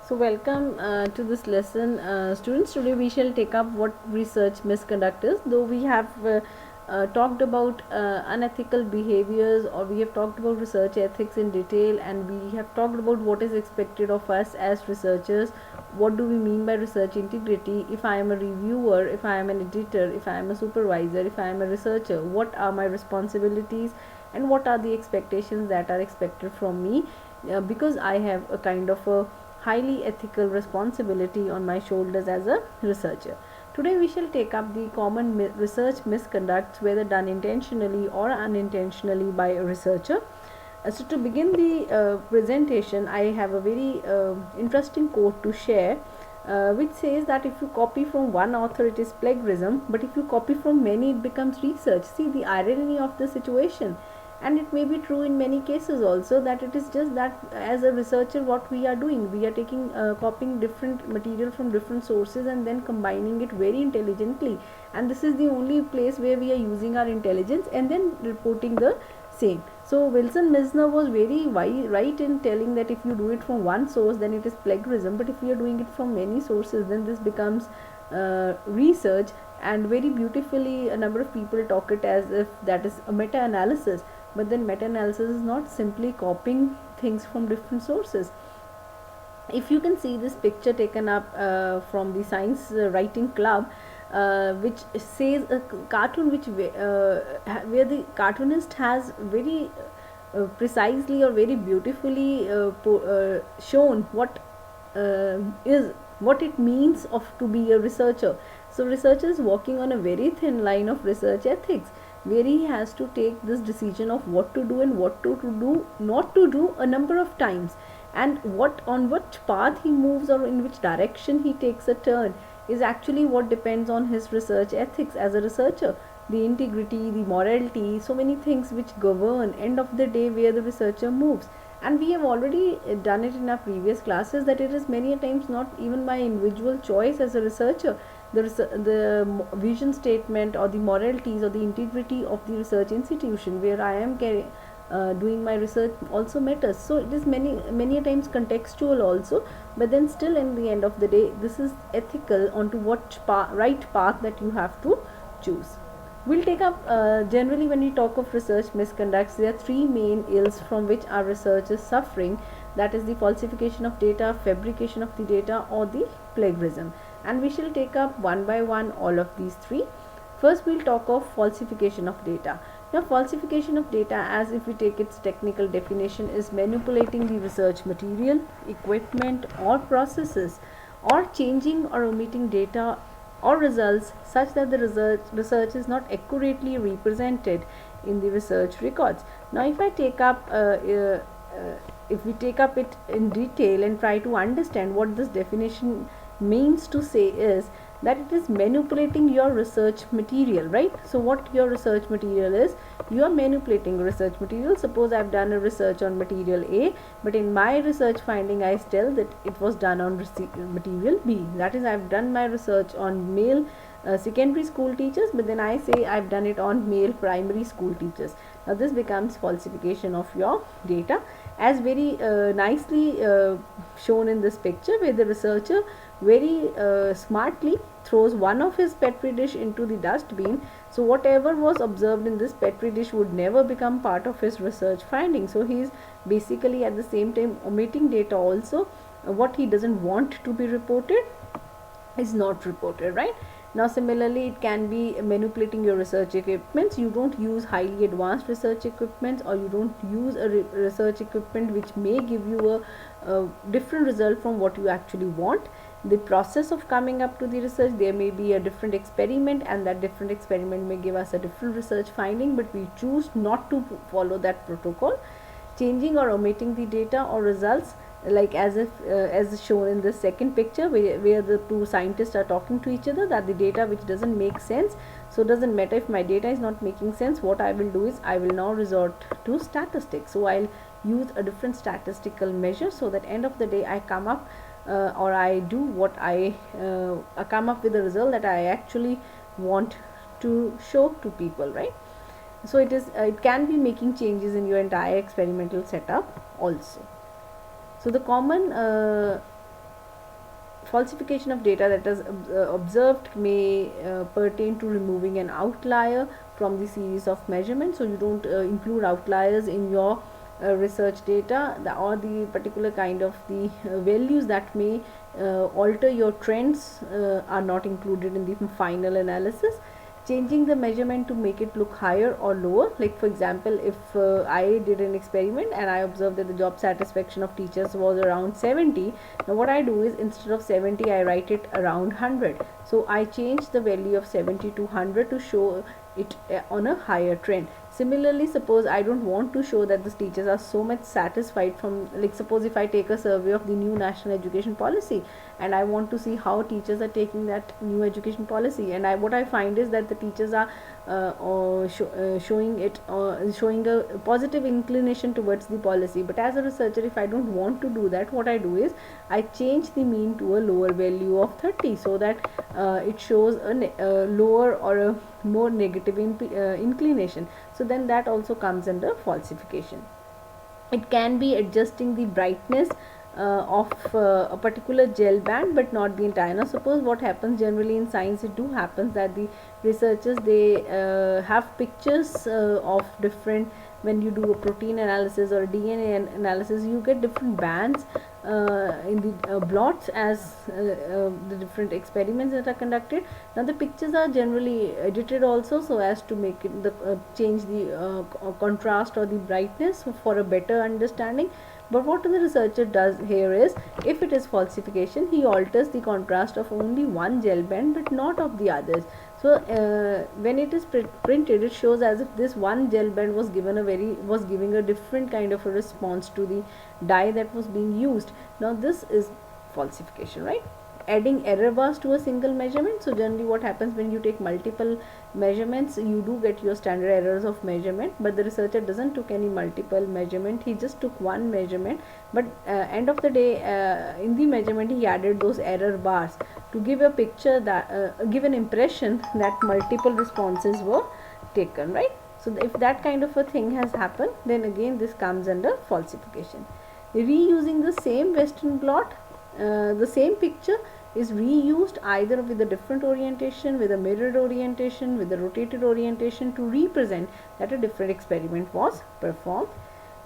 So welcome to this lesson, students. Today we shall take up what research misconduct is. Though we have talked about unethical behaviors, or we have talked about research ethics in detail, and we have talked about what is expected of us as researchers. What do we mean by research integrity? If I am a reviewer, if I am an editor, if I am a supervisor, if I am a researcher, what are my responsibilities, and what are the expectations that are expected from me? Because I have a kind of a highly ethical responsibility on my shoulders as a researcher. Today we shall take up the common research misconducts, whether done intentionally or unintentionally by a researcher. So to begin the presentation, I have a very interesting quote to share, which says that if you copy from one author, it is plagiarism, but if you copy from many, it becomes research. See the irony of the situation. And it may be true in many cases also, that it is just that as a researcher what we are doing, we are taking copying different material from different sources and then combining it very intelligently, and this is the only place where we are using our intelligence and then reporting the same. So Wilson Misner was very right in telling that if you do it from one source, then it is plagiarism, but if you are doing it from many sources, then this becomes research. And very beautifully a number of people talk it as if that is a meta-analysis, but then meta-analysis is not simply copying things from different sources. If you can see this picture taken up from the science writing club, which says a cartoon which where the cartoonist has very precisely or very beautifully shown is what it means of to be a researcher. So researcher is walking on a very thin line of research ethics, where he has to take this decision of what to do and what to do, not to do a number of times, and what on which path he moves or in which direction he takes a turn is actually what depends on his research ethics as a researcher. The integrity, the morality, so many things which govern end of the day where the researcher moves. And we have already done it in our previous classes that it is many times not even by individual choice as a researcher. The vision statement or the moralities or the integrity of the research institution where I am doing my research also matters. So it is many times contextual also, but then still in the end of the day this is ethical onto what right path that you have to choose. We'll take up generally when we talk of research misconducts, there are three main ills from which our research is suffering, that is the falsification of data, fabrication of the data, or the plagiarism. And we shall take up one by one all of these three. First we'll talk of falsification of data. Now falsification of data, as if we take its technical definition, is manipulating the research material, equipment, or processes, or changing or omitting data or results such that the research is not accurately represented in the research records. Now if I take up if we take up it in detail and try to understand what this definition means to say, is that it is manipulating your research material, right? So what your research material is, you are manipulating research material. Suppose I've done a research on material A, but in my research finding I tell that it was done on material B. That is, I've done my research on male secondary school teachers, but then I say I've done it on male primary school teachers. Now this becomes falsification of your data, as very nicely shown in this picture, where the researcher very smartly throws one of his petri dish into the dustbin. So whatever was observed in this petri dish would never become part of his research finding. So he is basically at the same time omitting data also. What he doesn't want to be reported is not reported, right? Now similarly it can be manipulating your research equipments. You don't use highly advanced research equipments, or you don't use a research equipment which may give you a different result from what you actually want. The process of coming up to the research, there may be a different experiment, and that different experiment may give us a different research finding, but we choose not to follow that protocol. Changing or omitting the data or results, like as if as shown in the second picture, where the two scientists are talking to each other, that the data which doesn't make sense. So doesn't matter if my data is not making sense, what I will do is I will now resort to statistics. So I'll use a different statistical measure, so that end of the day I come up or I do what I come up with a result that I actually want to show to people, right? So it can be making changes in your entire experimental setup also. So the common falsification of data that is observed may pertain to removing an outlier from the series of measurements. So you don't include outliers in your research data, or the particular kind of the values that may alter your trends are not included in the final analysis. Changing the measurement to make it look higher or lower, like for example, if I did an experiment and I observed that the job satisfaction of teachers was around 70, now what I do is, instead of 70 I write it around 100. So I change the value of 70 to 100 to show it on a higher trend. Similarly, suppose I don't want to show that the teachers are so much satisfied from, like suppose if I take a survey of the new national education policy and I want to see how teachers are taking that new education policy, and what I find is that the teachers are showing a positive inclination towards the policy. But as a researcher, if I don't want to do that, what I do is I change the mean to a lower value of 30, so that it shows a lower or a more negative inclination. So then that also comes under falsification. It can be adjusting the brightness of a particular gel band but not the entire. Now suppose what happens generally in science, it do happens that the researchers, they have pictures of different, when you do a protein analysis or a DNA analysis, you get different bands in the blots as the different experiments that are conducted. Now the pictures are generally edited also, so as to make it change the contrast or the brightness for a better understanding. But what the researcher does here is, if it is falsification, he alters the contrast of only one gel band but not of the others. So when it is printed, it shows as if this one gel band was giving a different kind of a response to the dye that was being used. Now this is falsification, right? Adding error bars to a single measurement. So generally what happens when you take multiple measurements, you do get your standard errors of measurement, but the researcher doesn't took any multiple measurement, he just took one measurement. But end of the day, in the measurement he added those error bars to give a picture that give an impression that multiple responses were taken, right? So if that kind of a thing has happened, then again this comes under falsification. Reusing the same western blot, the same picture is reused either with a different orientation, with a mirrored orientation, with a rotated orientation, to represent that a different experiment was performed.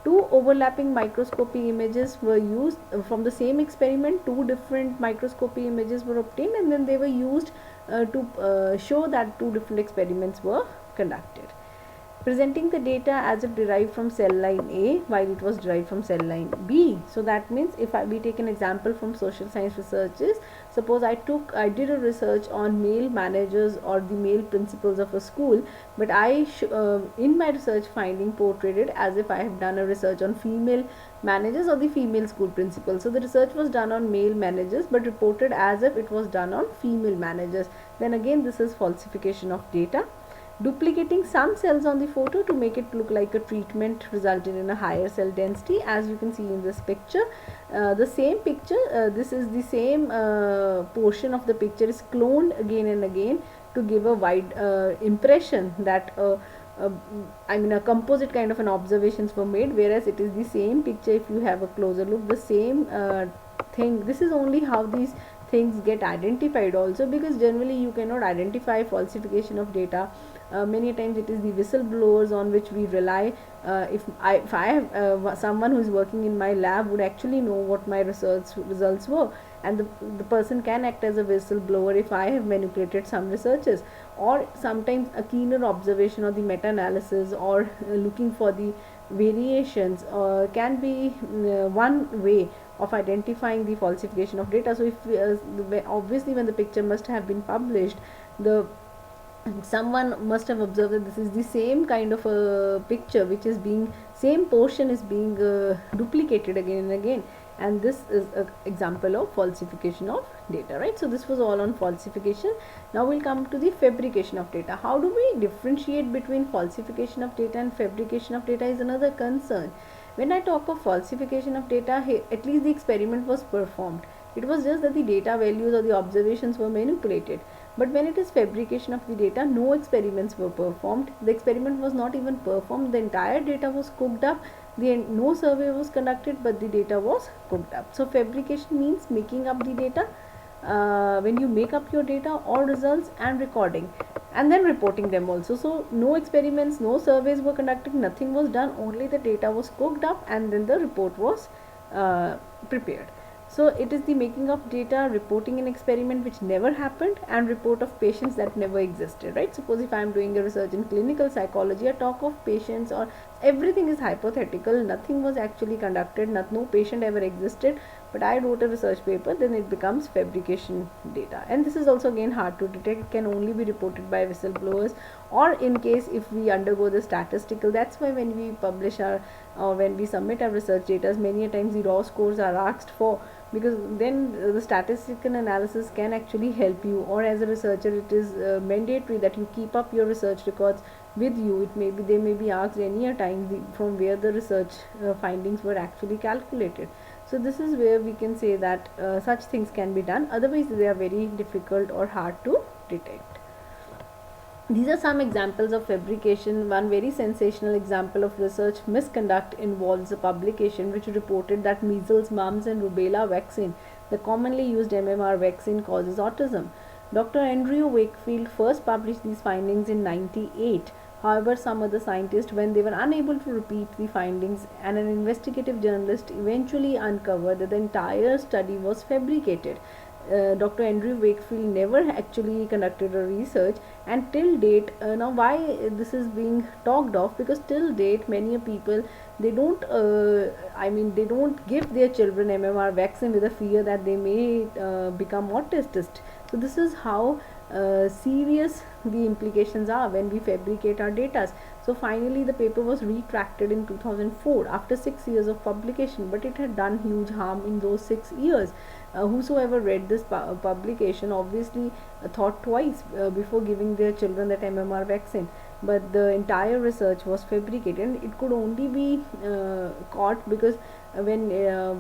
Two overlapping microscopy images were used from the same experiment. Two different microscopy images were obtained, and then they were used to show that two different experiments were conducted. Presenting the data as if derived from cell line A while it was derived from cell line B. So that means, if we take an example from social science researches, suppose I did a research on male managers or the male principals of a school, but I in my research finding portrayed it as if I have done a research on female managers or the female school principals. So the research was done on male managers but reported as if it was done on female managers. Then again this is falsification of data. Duplicating some cells on the photo to make it look like a treatment resulted in a higher cell density, as you can see in this picture. The same picture, this is the same portion of the picture is cloned again and again to give a wide impression that a composite kind of an observations were made, whereas it is the same picture. If you have a closer look, the same thing. This is only how these things get identified also, because generally you cannot identify falsification of data. Many times it is the whistleblowers on which we rely. If I have someone who is working in my lab would actually know what my research results were, and the person can act as a whistleblower if I have manipulated some researches. Or sometimes a keener observation or the meta-analysis or looking for the variations can be one way of identifying the falsification of data. So if obviously when the picture must have been published, someone must have observed that this is the same kind of a picture which is being, same portion is being duplicated again and again, and this is an example of falsification of data, right? So this was all on falsification. Now we'll come to the fabrication of data. How do we differentiate between falsification of data and fabrication of data is another concern. When I talk of falsification of data, at least the experiment was performed. It was just that the data values or the observations were manipulated. But when it is fabrication of the data, no experiments were performed. The experiment was not even performed. The entire data was cooked up. No survey was conducted, but the data was cooked up. So fabrication means making up the data. when you make up your data or results and recording and then reporting them also. So no experiments, no surveys were conducted, nothing was done, only the data was cooked up and then the report was prepared. So it is the making of data, reporting an experiment which never happened, and report of patients that never existed, right? Suppose if I am doing a research in clinical psychology, I talk of patients, or everything is hypothetical, nothing was actually conducted, no patient ever existed, but I wrote a research paper, then it becomes fabrication data. And this is also again hard to detect, it can only be reported by whistleblowers, or in case if we undergo the statistical. That's why when we publish our, or when we submit our research data, many a times the raw scores are asked for, because then the statistical analysis can actually help you, or as a researcher it is mandatory that you keep up your research records with you. It may be, they may be asked any a time from where the research findings were actually calculated. So this is where we can say that such things can be done, otherwise they are very difficult or hard to detect. These are some examples of fabrication. One very sensational example of research misconduct involves a publication which reported that measles, mumps, and rubella vaccine, the commonly used MMR vaccine, causes autism. Dr. Andrew Wakefield first published these findings in 1998. However, some other scientists, when they were unable to repeat the findings, and an investigative journalist eventually uncovered that the entire study was fabricated. Dr. Andrew Wakefield never actually conducted a research, and till date, now why this is being talked of, because till date many people, they don't they don't give their children MMR vaccine with a fear that they may become autistic. So this is how serious the implications are when we fabricate our data. So finally the paper was retracted in 2004 after 6 years of publication, but it had done huge harm in those 6 years. Whosoever read this publication obviously thought twice before giving their children that MMR vaccine. But the entire research was fabricated, and it could only be caught because when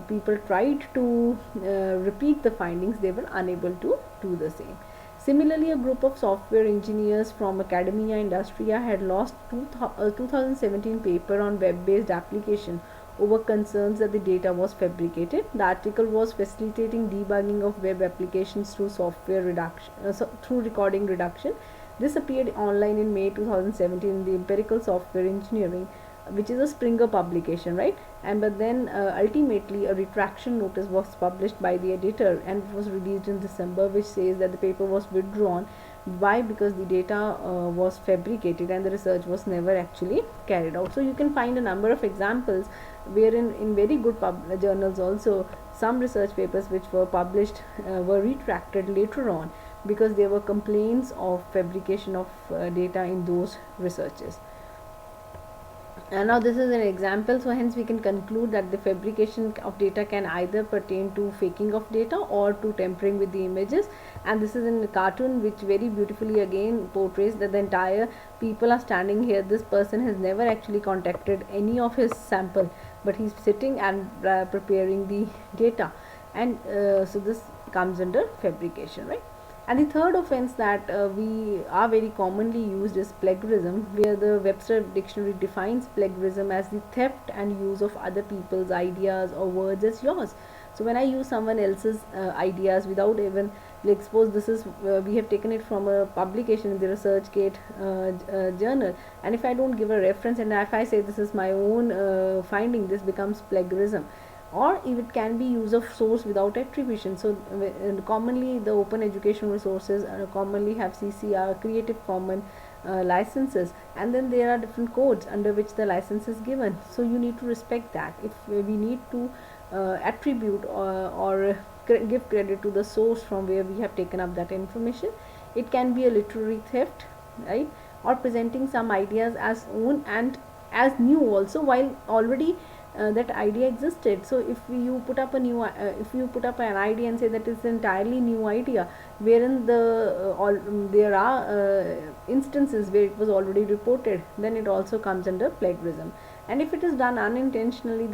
people tried to repeat the findings, they were unable to do the same. Similarly, a group of software engineers from Academia Industria had lost 2017 paper on web-based application over concerns that the data was fabricated. The article was facilitating debugging of web applications through software reduction, through recording reduction. This appeared online in May 2017 in the Empirical Software Engineering, which is a Springer publication, right? And but then ultimately a retraction notice was published by the editor, and it was released in December, which says that the paper was withdrawn. Why? Because the data was fabricated and the research was never actually carried out. So you can find a number of examples wherein in very good journals also, some research papers which were published were retracted later on because there were complaints of fabrication of data in those researches. And now this is an example, so hence we can conclude that the fabrication of data can either pertain to faking of data or to tampering with the images. And this is in a cartoon which very beautifully again portrays that the entire people are standing here. This person has never actually contacted any of his sample, but he's sitting and preparing the data, and so this comes under fabrication, right? And the third offense that we are very commonly used is plagiarism, where the Webster dictionary defines plagiarism as the theft and use of other people's ideas or words as yours. So when I use someone else's ideas without even, like suppose this is we have taken it from a publication in the ResearchGate journal, and if I don't give a reference and if I say this is my own finding, this becomes plagiarism. Or if it can be use of source without attribution. So commonly the open education resources commonly have CCR, Creative Commons licenses, and then there are different codes under which the license is given. So you need to respect that. If we need to attribute or give credit to the source from where we have taken up that information, it can be a literary theft, right? Or presenting some ideas as own and as new also, while already that idea existed. So if you put up a new if you put up an idea and say that it's an entirely new idea, wherein there are instances where it was already reported, then it also comes under plagiarism. And if it is done unintentionally,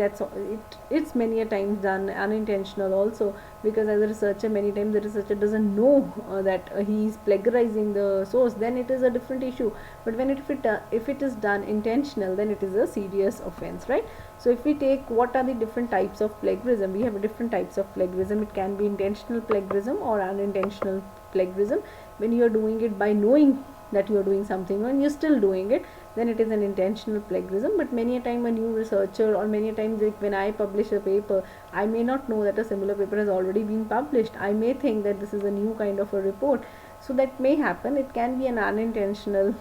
it's many a times done unintentional also, because as a researcher, many times the researcher doesn't know that he is plagiarizing the source, then it is a different issue. But if it is done intentional, then it is a serious offense, right? So if we take what are the different types of plagiarism, we have different types of plagiarism. It can be intentional plagiarism or unintentional plagiarism. When you are doing it by knowing that you are doing something and you're still doing it, then it is an intentional plagiarism. But many a time a new researcher, or many a times when I publish a paper, I may not know that a similar paper has already been published. I may think that this is a new kind of a report. So that may happen. It can be an unintentional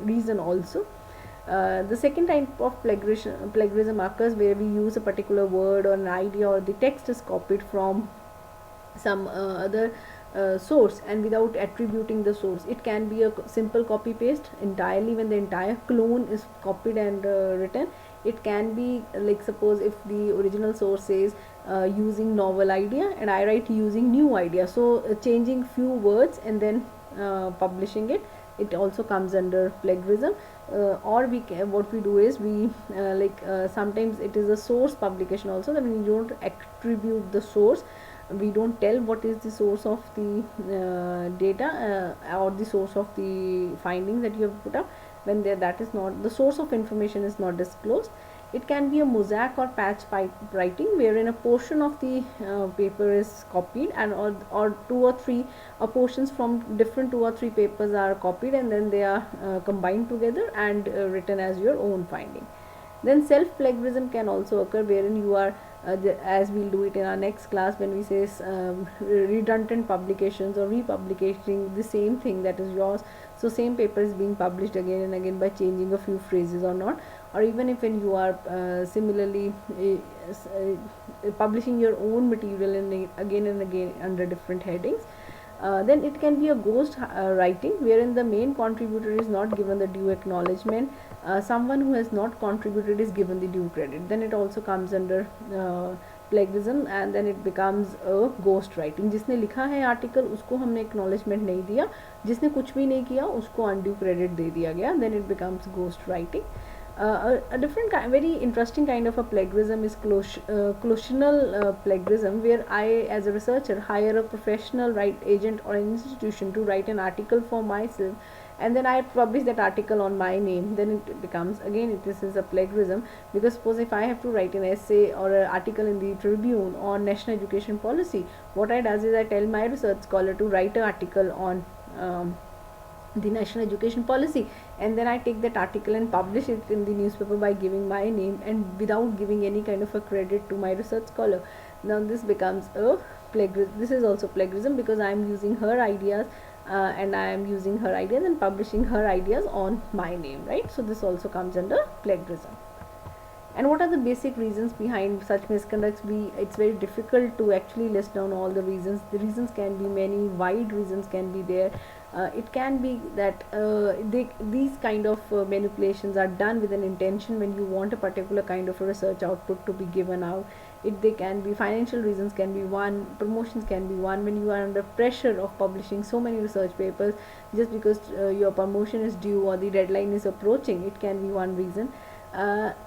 reason also. The second type of plagiarism occurs where we use a particular word or an idea, or the text is copied from some other source and without attributing the source. It can be a simple copy paste entirely, when the entire clone is copied and written. It can be like, suppose if the original source says using novel idea, and I write using new idea, so changing few words and then publishing it, it also comes under plagiarism. Or what we do is we sometimes it is a source publication also, that when you don't attribute the source, we don't tell what is the source of the data or the source of the findings that you have put up. When that is not, the source of information is not disclosed. It can be a mosaic or patch writing, wherein a portion of the paper is copied, and or two or three portions from different 2 or 3 papers are copied, and then they are combined together and written as your own finding. Then self plagiarism can also occur, wherein you are as we'll do it in our next class, when we say redundant publications or republishing the same thing that is yours. So same paper is being published again and again by changing a few phrases or not. Or even if when you are similarly publishing your own material again and again under different headings. Then it can be a ghost writing, wherein the main contributor is not given the due acknowledgement. Someone who has not contributed is given the due credit. Then it also comes under plagiarism, and then it becomes a ghost writing. जिसने लिखा है article उसको हमने acknowledgement नहीं दिया, जिसने कुछ भी नहीं किया उसको undue credit दे दिया गया, then it becomes ghost writing. A different very interesting kind of a plagiarism is clotional plagiarism, where I as a researcher hire a professional agent or an institution to write an article for myself, and then I publish that article on my name. Then it becomes, again, this is a plagiarism, because suppose if I have to write an essay or an article in the Tribune on national education policy, what I does is I tell my research scholar to write an article on the national education policy, and then I take that article and publish it in the newspaper by giving my name and without giving any kind of a credit to my research scholar. Now this becomes a plagiarism. This is also plagiarism, because I am using her ideas and I am using her ideas and publishing her ideas on my name, right? So this also comes under plagiarism. And what are the basic reasons behind such misconducts? It's very difficult to actually list down all the reasons. The reasons can be many, wide reasons can be there. It can be that these kind of manipulations are done with an intention when you want a particular kind of a research output to be given out. They can be financial reasons, can be one, promotions can be one. When you are under pressure of publishing so many research papers, just because your promotion is due or the deadline is approaching, it can be one reason.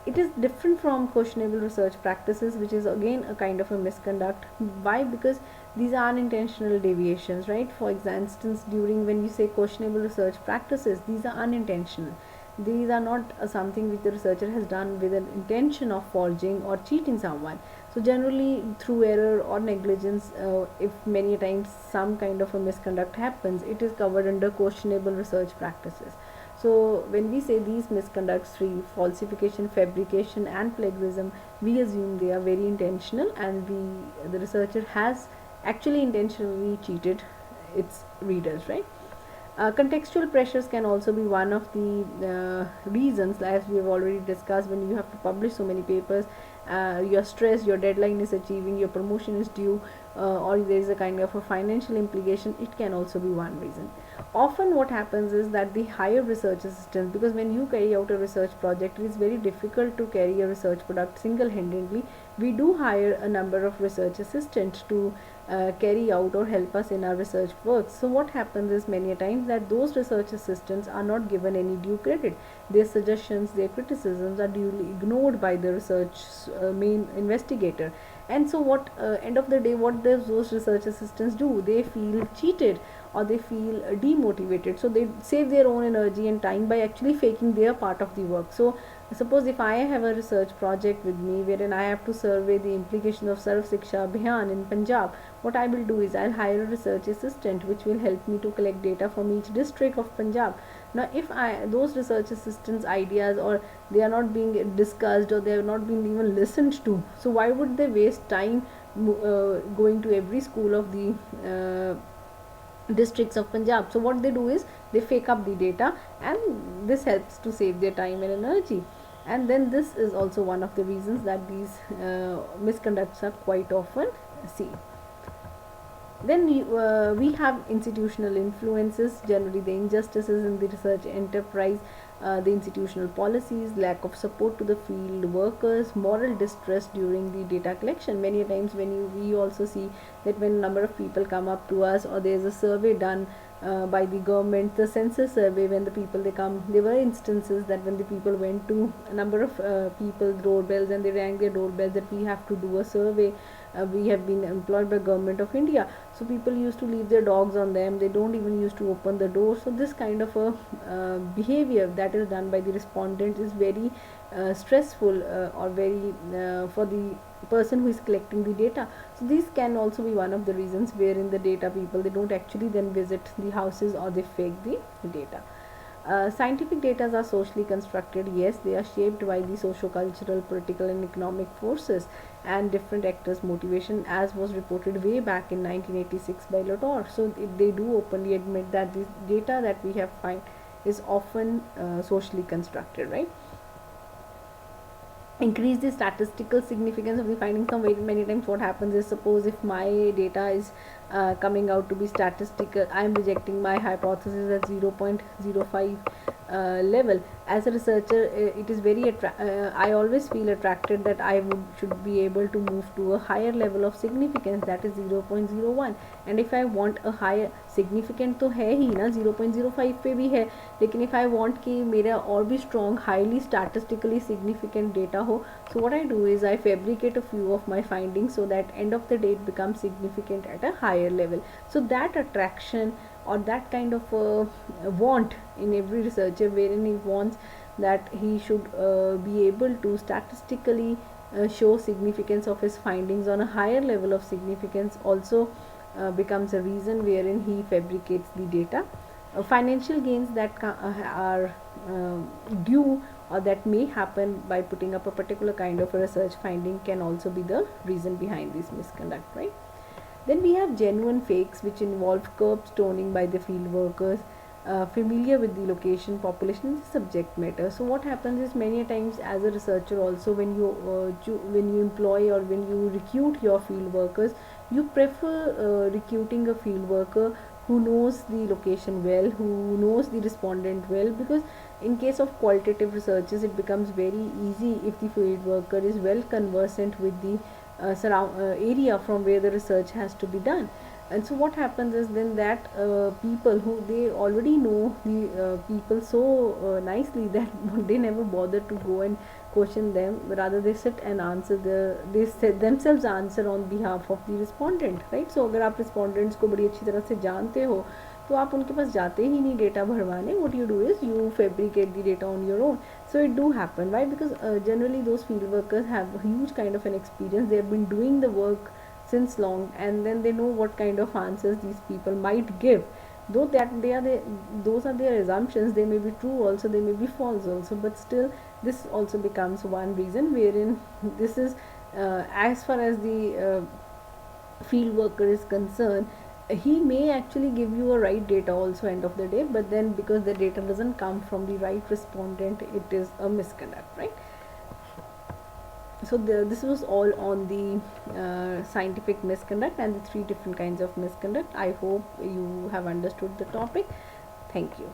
It is different from questionable research practices, which is again a kind of a misconduct. Why? Because these are unintentional deviations, right? For instance, during when we say questionable research practices, these are unintentional. These are not something which the researcher has done with an intention of forging or cheating someone. So generally through error or negligence, if many times some kind of a misconduct happens, it is covered under questionable research practices. So when we say these misconducts, three: falsification, fabrication and plagiarism, we assume they are very intentional, and the researcher has actually intentionally cheated its readers, right? Contextual pressures can also be one of the reasons, as we have already discussed. When you have to publish so many papers, you're stressed, your deadline is achieving, your promotion is due, or there is a kind of a financial implication, it can also be one reason. Often what happens is that the higher research assistants, because when you carry out a research project, it is very difficult to carry a research product single-handedly. we do hire a number of research assistants to carry out or help us in our research work. So what happens is many a times that those research assistants are not given any due credit. Their suggestions, their criticisms are duly ignored by the research main investigator. And so what end of the day, what does those research assistants do? They feel cheated or they feel demotivated, so they save their own energy and time by actually faking their part of the work. So suppose if I have a research project with me wherein I have to survey the implication of Sarv Shiksha Abhiyan in Punjab, what I will do is I'll hire a research assistant which will help me to collect data from each district of Punjab. Now if those research assistants ideas, or they are not being discussed, or they are not being even listened to, so why would they waste time going to every school of the districts of Punjab? So what they do is they fake up the data, and this helps to save their time and energy. And then this is also one of the reasons that these misconducts are quite often seen. Then we have institutional influences, generally the injustices in the research enterprise, the institutional policies, lack of support to the field workers, moral distress during the data collection. Many times when we also see that when a number of people come up to us, or there is a survey done by the government, the census survey, when the people they come, there were instances that when the people went to a number of people's doorbells and they rang their doorbells that we have to do a survey, we have been employed by government of India. So people used to leave their dogs on them, they don't even used to open the door. So this kind of a behavior that is done by the respondent is very stressful, or very for the person who is collecting the data. So these can also be one of the reasons wherein the data people, they don't actually then visit the houses, or they fake the data. Scientific data are socially constructed. Yes, they are shaped by the socio-cultural, political and economic forces and different actors' motivation, as was reported way back in 1986 by Lotor. So they do openly admit that the data that we have find is often socially constructed, right? Increase the statistical significance of the findings. Now many times what happens is, suppose if my data is coming out to be statistical, I am rejecting my hypothesis at 0.05 level. As a researcher, it is very I always feel attracted that I should be able to move to a higher level of significance, that is 0.01. and if I want a higher significant, तो है ही ना 0.05 पे भी है, लेकिन if I want कि मेरा और भी strong highly statistically significant data हो, so what I do is I fabricate a few of my findings so that end of the day it becomes significant at a higher level. So that attraction, or that kind of want in every researcher, wherein he wants that he should be able to statistically show significance of his findings on a higher level of significance, also becomes a reason wherein he fabricates the data. Financial gains that are due, or that may happen by putting up a particular kind of a research finding, can also be the reason behind this misconduct, right? Then we have genuine fakes, which involve curb stoning by the field workers, familiar with the location, population, and the subject matter. So what happens is, many times as a researcher also, when you employ or when you recruit your field workers, you prefer recruiting a field worker who knows the location well, who knows the respondent well, because in case of qualitative researches it becomes very easy if the field worker is well conversant with the area from where the research has to be done. And so what happens is then that people who they already know the people so nicely that they never bother to go and question them, rather they sit and answer they set themselves answer on behalf of the respondent, right? So अगर आप respondents को बड़ी अच्छी तरह से जानते हो, तो आप उनके पास जाते ही नहीं डेटा भरवाने. what you do is you fabricate the data on your own. So it do happen, right? Because generally those field workers have a huge kind of an experience, they have been doing the work since long, and then they know what kind of answers these people might give, though that those are their assumptions, they may be true also, they may be false also, but still this also becomes one reason wherein this is as far as the field worker is concerned, he may actually give you a right data also end of the day, but then because the data doesn't come from the right respondent, it is a misconduct, right? So this was all on the scientific misconduct and the 3 different kinds of misconduct. I hope you have understood the topic. Thank you.